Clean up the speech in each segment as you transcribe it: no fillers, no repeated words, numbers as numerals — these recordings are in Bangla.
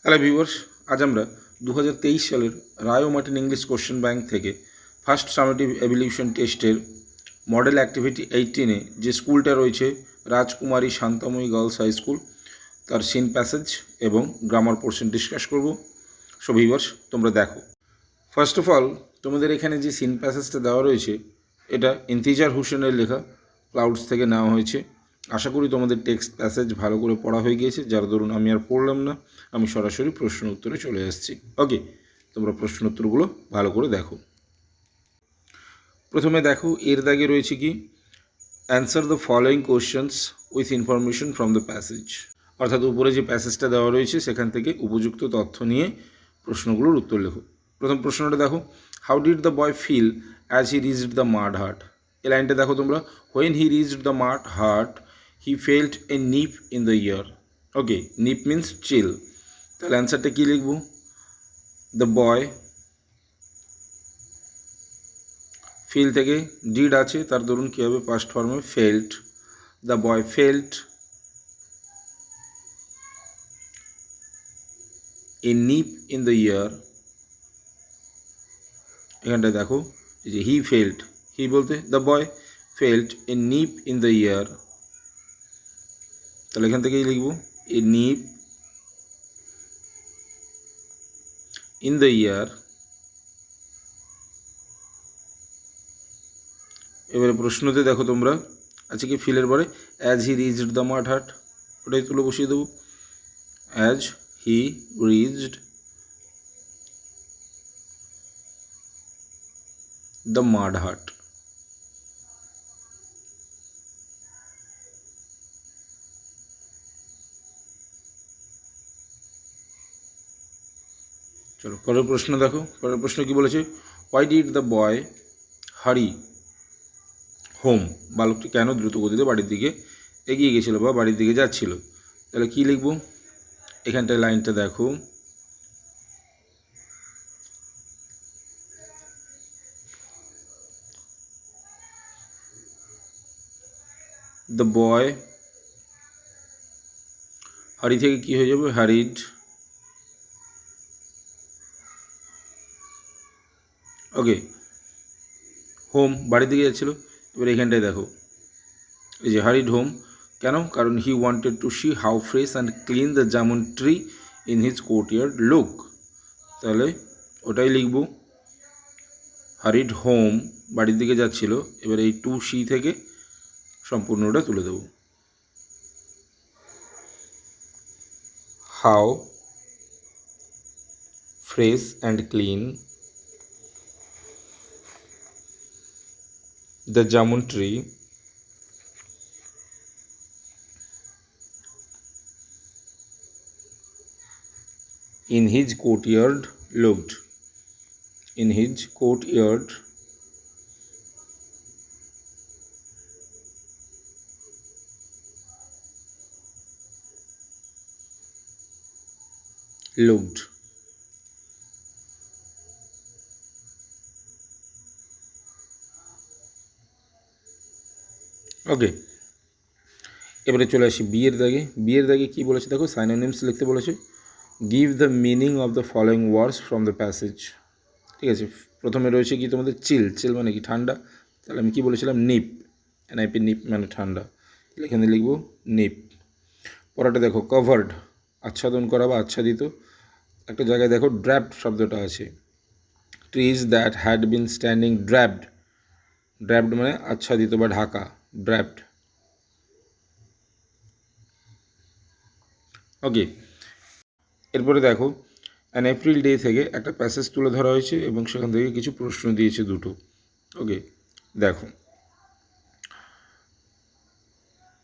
হ্যালো ভিউয়ার্স, আজ আমরা 2023 সালের রায় ও মার্টিন ইংলিশ কোশ্চেন ব্যাংক থেকে ফার্স্ট সামেটিভ এভলিউশন টেস্টের মডেল অ্যাক্টিভিটি 18-এ যে স্কুলটা রয়েছে রাজকুমারী শান্তাময়ী গার্লস হাই স্কুল, তার সিন প্যাসেজ এবং গ্রামার পোর্শন ডিসকাস করব। সো ভিউয়ার্স, তোমরা দেখো। ফার্স্ট অফ অল, তোমাদের এখানে যে সিন প্যাসেজটা দেওয়া রয়েছে এটা ইন্তিজার হোসেনের লেখা, ক্লাউডস থেকে নেওয়া হয়েছে। আশা করি তোমাদের টেক্সট প্যাসেজ ভালো করে পড়া হয়ে গিয়েছে, যার দরুন আমি আর পড়লাম না, আমি সরাসরি প্রশ্ন উত্তরে চলে আসছি। ওকে, তোমরা প্রশ্ন উত্তরগুলো ভালো করে দেখো। প্রথমে দেখো, এর দাগে রয়েছে কি, answer the following questions with information from the passage. অর্থাৎ উপরে যে প্যাসেজটা দেওয়া রয়েছে সেখান থেকে উপযুক্ত তথ্য নিয়ে প্রশ্নগুলোর উত্তর লেখো। প্রথম প্রশ্নটা দেখো, how did the boy feel as he reached the mud hut. এই লাইনটা দেখো তোমরা, when he reached the mud hut he felt a nip in the air. Okay, nip means chill. তাহলে অ্যান্সারটা কী লিখব? দ্য বয়, ফিল থেকে ডিড আছে, তার দরুন কী হবে, পাস্ট ফর্মে felt. The boy felt a nip in the air. এখানটায় দেখো, এই যে হি ফেল্ট, হি বলতে the boy felt a nip in the ইয়ার। তাহলে এখান থেকেই লিখব এ নিপ ইন দ্য ইয়ার। এবারে প্রশ্নতে দেখো তোমরা, আছে কি ফিলের পরে as he reached the mud হাট, ওটাই তুলে বসিয়ে দেবো। As he reached the mud হাট। চলো পরের প্রশ্ন দেখো। পরের প্রশ্ন কি বলেছে, হোয়াই ডিড দ্য বয় হারি হোম। বালকটি কেন দ্রুত গতিতে বাড়ির দিকে এগিয়ে গেছিলো বা বাড়ির দিকে যাচ্ছিল। তাহলে কি লিখব? এখানটায় লাইনটা দেখো, দ্য বয়, হারি থেকে কি হয়ে যাবে, হ্যারিড। ওকে, হোম বাড়ির দিকে যাচ্ছিল। এবার এখানটায় দেখো, এই যে হারিড হোম, কেন? কারণ he wanted to C how fresh and clean the jamun tree in his courtyard look. তাহলে ওটাই লিখব, হারিড হোম বাড়ির দিকে যাচ্ছিল। এবার এই টু সি থেকে সম্পূর্ণটা তুলে দেব। How fresh and clean the jamun tree in his courtyard looked. In his courtyard looked. Okay, এবারে চলে আসি বিয়ের দাগে। বিয়ের দাগে কী বলেছে দেখো, সাইনোনিমস লিখতে বলেছে। Give the meaning of the following words from the passage. ঠিক আছে, প্রথমে রয়েছে কি তোমাদের চিল। চিল মানে কি, ঠান্ডা। তাহলে আমি কি বলেছিলাম, নিপ, এনআইপি, নিপ মানে ঠান্ডা। তাহলে এখানে লিখব নিপ। পরেরটা দেখো, কভার্ড, আচ্ছাদন করা বা আচ্ছাদিত। একটা জায়গায় দেখো ড্র্যাপড শব্দটা আছে। Trees that had been standing draped. Draped মানে আচ্ছাদিত বা ঢাকা, ড্র্যাপড। ওকে, এরপরে দেখো, অ্যান এপ্রিল ডে থেকে একটা প্যাসেজ তুলে ধরা হয়েছে এবং সেখান থেকে কিছু প্রশ্ন দিয়েছে দুটো। ওকে, দেখো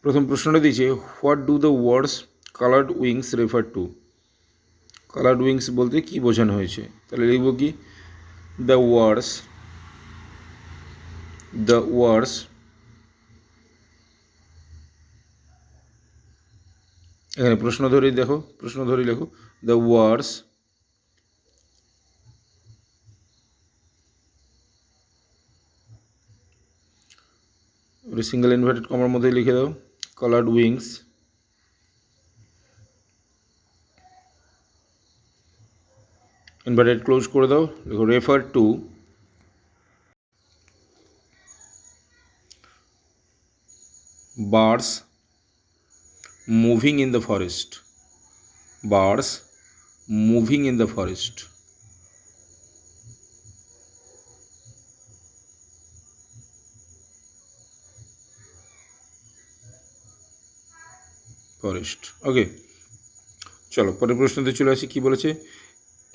প্রথম প্রশ্নটা দিয়েছে, what do the words coloured wings refer to. Coloured wings বলতে কি বোঝানো হয়েছে? তাহলে লিখব কি, দ্য ওয়ার্ডস এখানে প্রশ্ন ধরেই দেখো, প্রশ্ন ধরেই লেখো, দ্য ওয়ার্ডস সিঙ্গেল ইনভার্টেড কমার মধ্যে লিখে দাও, কালার্ড উইংস ইনভার্টেড ক্লোজ করে দাও, দেখো refer to birds moving in the forest, birds moving in the forest, forest. Okay, চলো পরের প্রশ্নতে চলে আসি। কি বলেছে?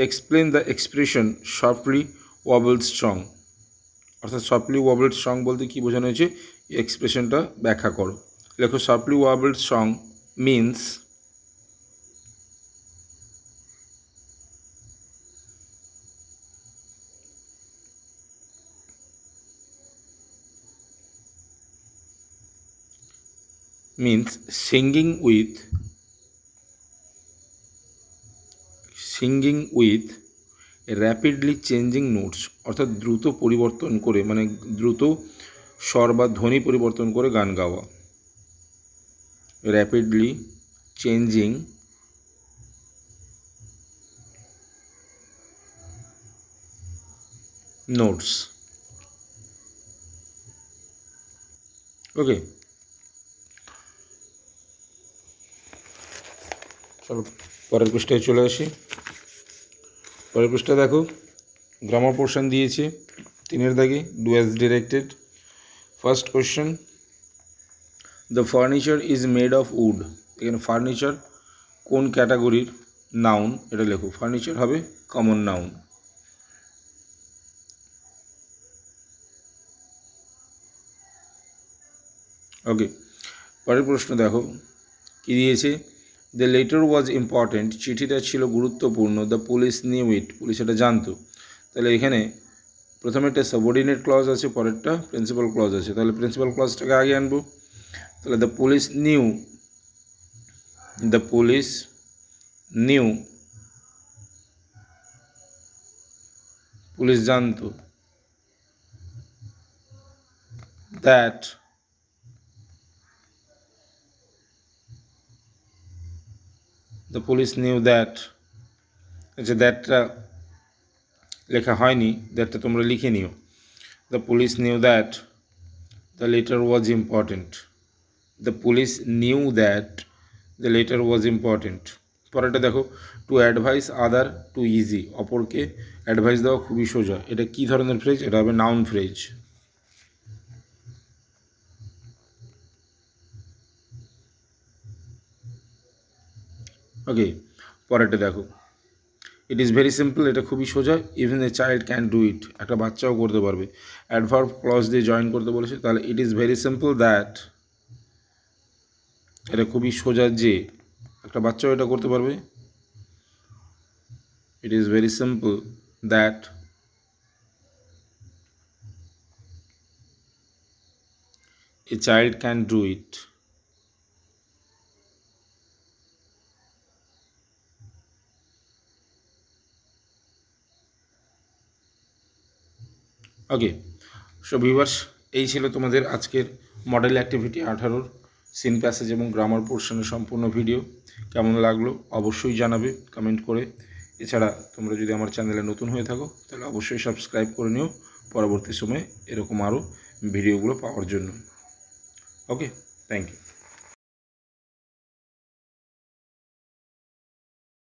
Explain the expression softly warbled strong, অর্থাৎ সফটলি ওয়াবলড স্ট্রং বলতে কী বোঝানো হয়েছে, এক্সপ্রেশনটা ব্যাখ্যা করো। লেখো softly warbled strong means singing with rapidly changing notes, অর্থাৎ দ্রুত পরিবর্তন করে, মানে দ্রুত স্বর বা ধ্বনি পরিবর্তন করে গান গাওয়া। Rapidly changing notes. ওকে, চলো পরের পৃষ্ঠায় চলে আসি। পরের পৃষ্ঠা দেখো, গ্রামার পোর্শন দিয়েছে 3 দাগে, do as directed. First question, the furniture is made of wood. এখানে ফার্নিচার কোন ক্যাটাগরির নাউন, এটা লেখো। ফার্নিচার হবে কমন নাউন। ওকে, পরের প্রশ্ন দেখো কি দিয়েছে, দ্য লেটার ওয়াজ ইম্পর্টেন্ট, চিঠিটা ছিল গুরুত্বপূর্ণ। The police knew it, police এটা জানতো। তাহলে এখানে প্রথমে একটা সাবঅর্ডিনেট ক্লজ আছে, পরেরটা প্রিন্সিপাল ক্লজ আছে। তাহলে প্রিন্সিপাল ক্লজটাকে আগে আনবো। তাহলে the police knew, the police knew, police জানতো, that, the police knew that. আচ্ছা, দ্যাটটা লেখা হয়নি, দ্যাটটা তোমরা লিখে নিও। The police knew that the letter was important, the police knew that the letter was important. পরেরটা দেখো, to advise other too easy, অপরকে অ্যাডভাইস দেওয়া খুবই সোজা। এটা কী ধরনের ফ্রেজ? এটা হবে নাউন ফ্রেজ। ওকে, পরেরটা দেখো, ইট ইজ ভেরি সিম্পল, এটা খুবই সোজা। Even a child can do it, একটা বাচ্চাও করতে পারবে। অ্যাডভার্ব ক্লজ দিয়ে জয়েন করতে বলেছে, তাহলে it is very simple that, এটা খুবই সোজা যে একটা বাচ্চাও এটা করতে পারবে। It is very simple that a child can do it. Okay, so viewers, এই ছিল তোমাদের আজকের মডেল অ্যাক্টিভিটি 18 সিন প্যাসেজ এবং গ্রামার পোর্শনের সম্পূর্ণ ভিডিও। কেমন লাগলো অবশ্যই জানাবে কমেন্ট করে। এছাড়া তোমরা যদি আমার চ্যানেলে নতুন হয়ে থাকো তাহলে অবশ্যই সাবস্ক্রাইব করে নিও পরবর্তী সময়ে এরকম আরও ভিডিওগুলো পাওয়ার জন্য। ওকে, থ্যাংক ইউ।